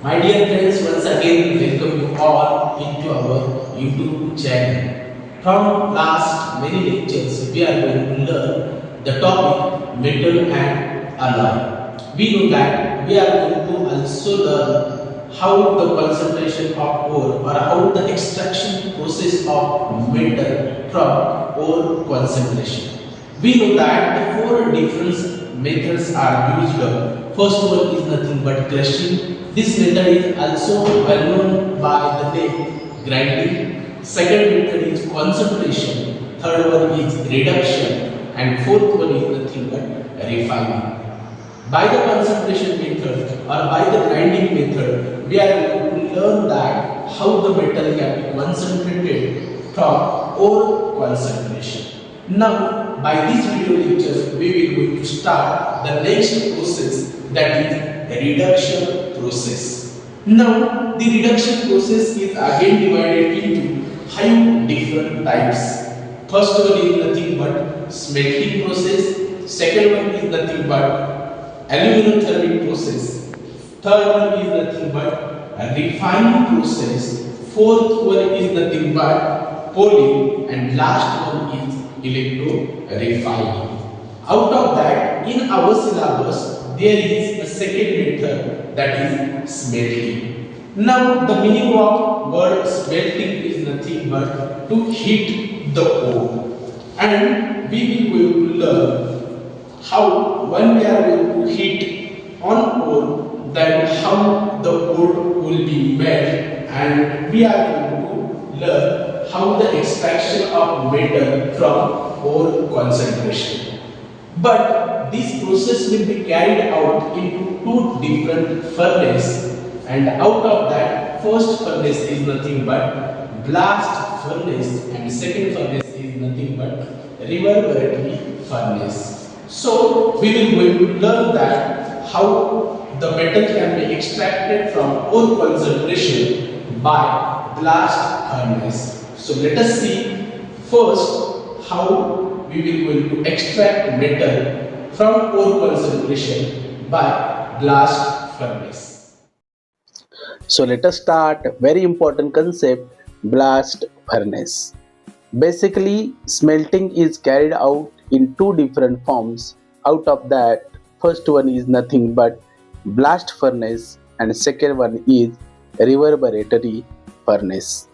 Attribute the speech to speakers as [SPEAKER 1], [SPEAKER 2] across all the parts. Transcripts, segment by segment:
[SPEAKER 1] My dear friends, once again welcome you all into our YouTube channel. From last many lectures, we are going to learn the topic metal and alloy. We know that we are going to also learn how the concentration of ore or how the extraction process of metal from ore concentration. We know that the four different methods are used. First one is nothing but crushing. This method is also well known by the name grinding. Second method is concentration. Third one is reduction. And fourth one is nothing but refining. By the concentration method or by the grinding method, we are going to learn that how the metal can be concentrated from ore concentration. Now, by this video lecture, we will going to start the next process, that is reduction process. Now, the reduction process is again divided into 5 different types. First one is nothing but smelting process. Second one is nothing but aluminothermic process. Third one is nothing but refining process. Fourth one is nothing but polling, and last one is electro refining. Out of that, in our syllabus, there is a second method, that is smelting. Now, the meaning of word smelting is nothing but to heat the ore, and we will going to learn how when we are going to heat on ore, then how the ore will be made, and we are going to learn how the extraction of metal from ore concentration. But this process will be carried out into two different furnaces, and out of that, first furnace is nothing but blast furnace, and second furnace is nothing but reverberatory furnace. So we will going to learn that how the metal can be extracted from ore concentration by blast furnace. So let us see first how we will going to extract metal from ore concentration by blast furnace.
[SPEAKER 2] So let us start very important concept, blast furnace. Basically, smelting is carried out in two different forms. Out of that, first one is nothing but blast furnace and second one is reverberatory furnace.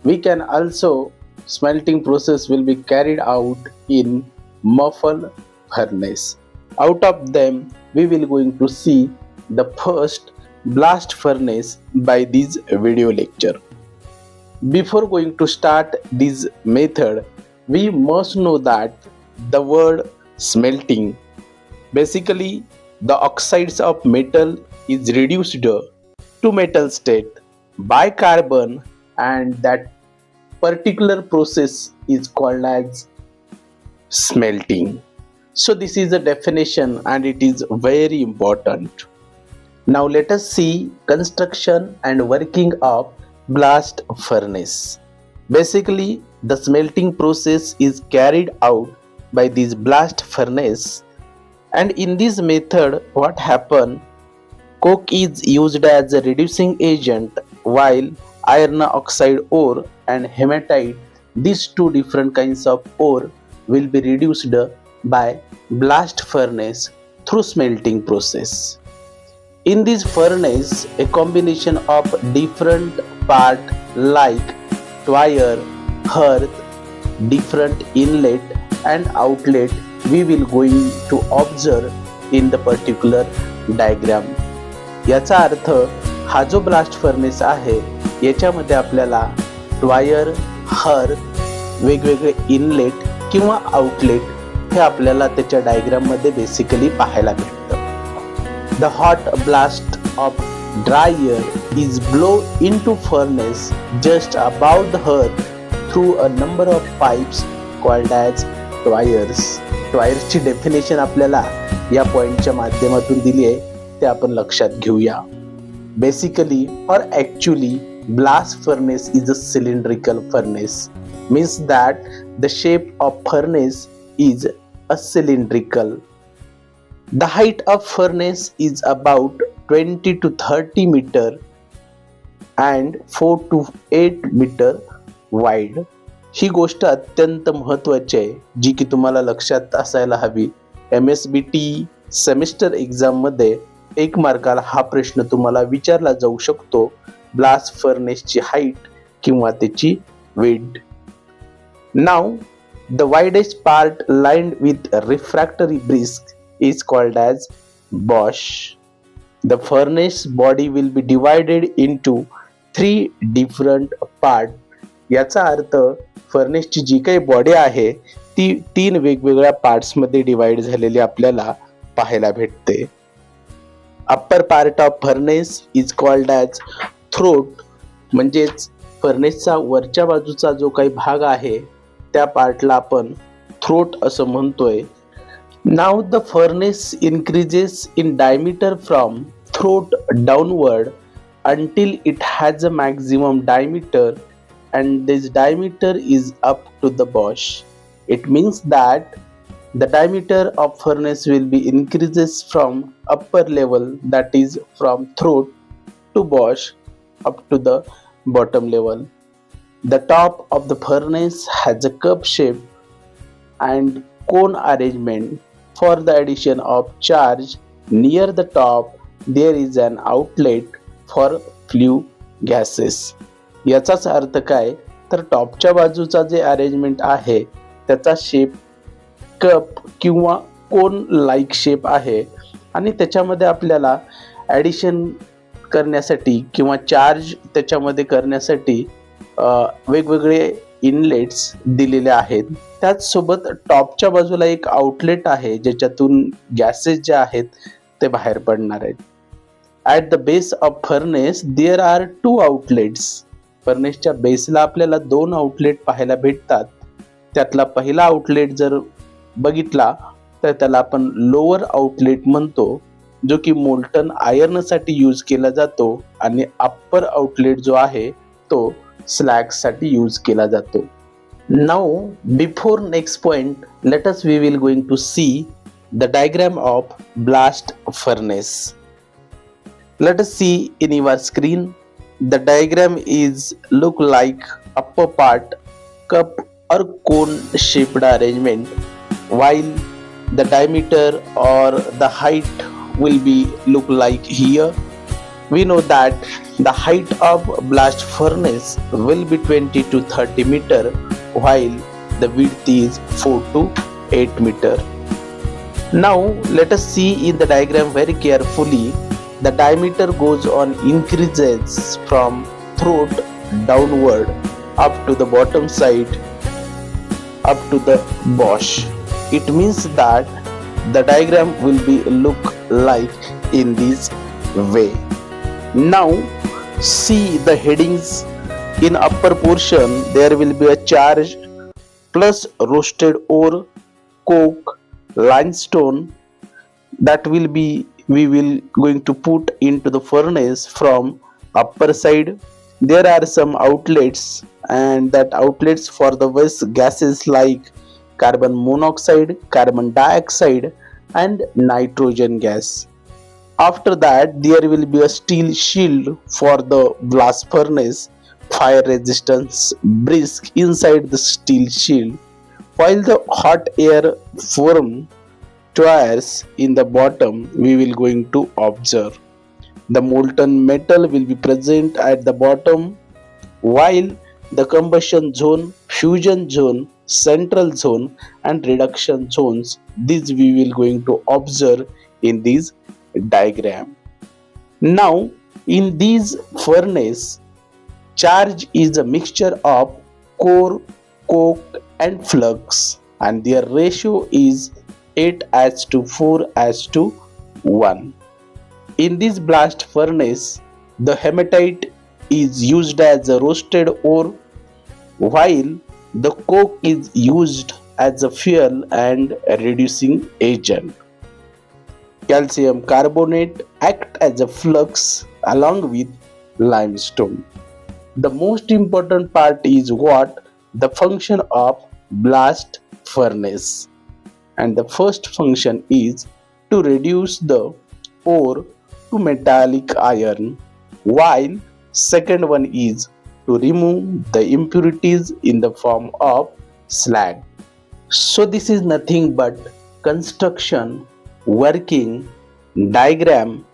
[SPEAKER 2] We can also smelting process will be carried out in muffle furnace. Out of them, we will going to see the first blast furnace by this video lecture. Before going to start this method, we must know that the word smelting, basically the oxides of metal is reduced to metal state by carbon, and that particular process is called as smelting. So this is a definition and it is very important. Now let us see construction and working of blast furnace. Basically, the smelting process is carried out by this blast furnace, and in this method what happen, coke is used as a reducing agent while iron oxide ore and hematite, these two different kinds of ore, will be reduced by blast furnace through smelting process. In this furnace, a combination of different part like wire, hearth, different inlet and outlet we will going to observe in the particular diagram. याचा अर्थ हा जो blast furnace आहे याच्यामध्ये आपल्याला wire, hearth, वेगवेगळे inlet किंवा outlet हे आपल्याला त्याच्या डायग्राम मध्ये बेसिकली पाहायला भेटतं. The hot blast of dry air is blown into furnace just above the hearth through a number of pipes called as wires. वायर्सची डेफिनेशन आपल्याला या पॉइंटच्या माध्यमातून दिली आहे, ते आपण लक्षात घेऊया. Basically or actually, blast furnace is a cylindrical furnace, means that the shape of furnace is a cylindrical. The height of furnace is about 20 to 30 meter and 4 to 8 metre wide. ही गोष्ट अत्यंत महत्त्वाची आहे, जी की तुम्हाला लक्षात असायला हवी. MSBT सेमिस्टर एक्झाममध्ये 1 मार्काला हा प्रश्न तुम्हाला विचारला जाऊ शकतो. ब्लास्ट फर्नेसची हाईट किंवा त्याची width. Now the widest part lined with refractory brisk is called as Bosch. The furnace body will be divided into 3 different parts. याचा अर्थ फर्नेसची जी काही बॉडी आहे ती 3 वेगवेगळ्या पार्ट्समध्ये डिवाइड झालेली आपल्याला पाहायला भेटते. Upper part of furnace is called as throat, म्हणजेच फर्नेसचा वरच्या बाजूचा जो काही भाग आहे त्या पार्टला आपण थ्रोट असं म्हणतोय. नाव the furnace increases in diameter from throat downward until it has a maximum diameter, and this diameter is up to the Bosch. It means that the diameter of furnace will be increases from upper level, that is from throat to Bosch, up to the bottom level. The top of the furnace has a cup shape and cone arrangement. For the addition of charge near the top, there is an outlet for flue gases. याचाच अर्थ काय, तर टॉपच्या बाजूचा जे arrangement आहे त्याचा shape cup किंवा कोन like shape आहे आणि त्याच्यामध्ये आपल्याला ॲडिशन करण्यासाठी किंवा चार्ज त्याच्यामध्ये करण्यासाठी वेगवेगळे इनलेट्स दिलेले आहेत. त्याचसोबत टॉपच्या बाजूला एक आउटलेट आहे ज्याच्यातून गॅसेस जे आहेत ते बाहेर पडणार आहेत. At the base of furnace there are 2 outlets. फर्नेसच्या बेसला आपल्याला 2 आउटलेट पाहायला भेटतात. त्यातला पहिला आउटलेट जर बघितला तर त्याला आपण लोअर आउटलेट म्हणतो, जो की मोल्टन आयर्नसाठी यूज केला जातो, आणि अप्पर आउटलेट जो आहे तो स्लॅगसाठी यूज केला जातो. Now before next point let us we will going to see the diagram of blast furnace. Let us see in your screen. The diagram is look like upper part cup or cone shaped arrangement, while the diameter or the height will be look like here. We know that the height of blast furnace will be 20 to 30 meter, while the width is 4 to 8 meter. Now let us see in the diagram very carefully. The diameter goes on increases from throat downward up to the bottom side up to the Bosch. It means that the diagram will be look like in this way. Now see the headings. In upper portion there will be a charge plus roasted ore, coke, limestone that we will going to put into the furnace from upper side. There are some outlets, and that outlets for the waste gases like carbon monoxide, carbon dioxide and nitrogen gas. After that there will be a steel shield for the blast furnace, fire resistance brisk inside the steel shield, while the hot air form tires in the bottom. We will going to observe the molten metal will be present at the bottom, while the combustion zone, fusion zone, central zone and reduction zones, these we will going to observe in this diagram. Now in this furnace, charge is a mixture of core, coke and flux, and their ratio is 8:4:1. In this blast furnace, the hematite is used as a roasted ore, while the coke is used as a fuel and a reducing agent. Calcium carbonate act as a flux along with limestone. The most important part is what? The function of blast furnace. And the first function is to reduce the ore to metallic iron, while Second one is to remove the impurities in the form of slag. So this is nothing but construction, working, diagram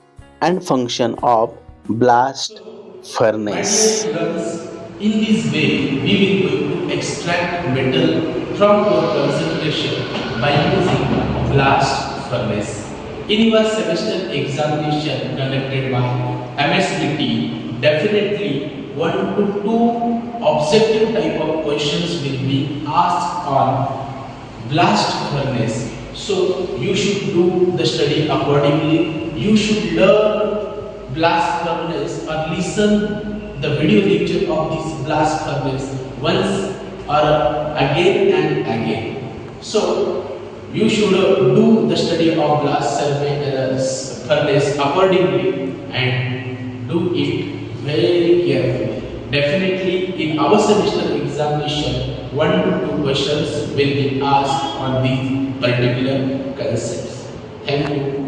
[SPEAKER 2] and function of blast
[SPEAKER 1] My dear
[SPEAKER 2] furnace.
[SPEAKER 1] students, in this way we will going to extract metal from our concentration by using blast furnace. In your semester examination conducted by MSBT, definitely one to two objective type of questions will be asked on blast furnace. So you should do the study accordingly. You should learn blast furnace or listen the video lecture of this blast furnace once or again and again. So you should do the study of furnace accordingly and do it very carefully. Definitely in our semester examination, one to two questions will be asked on these particular concepts. Thank you.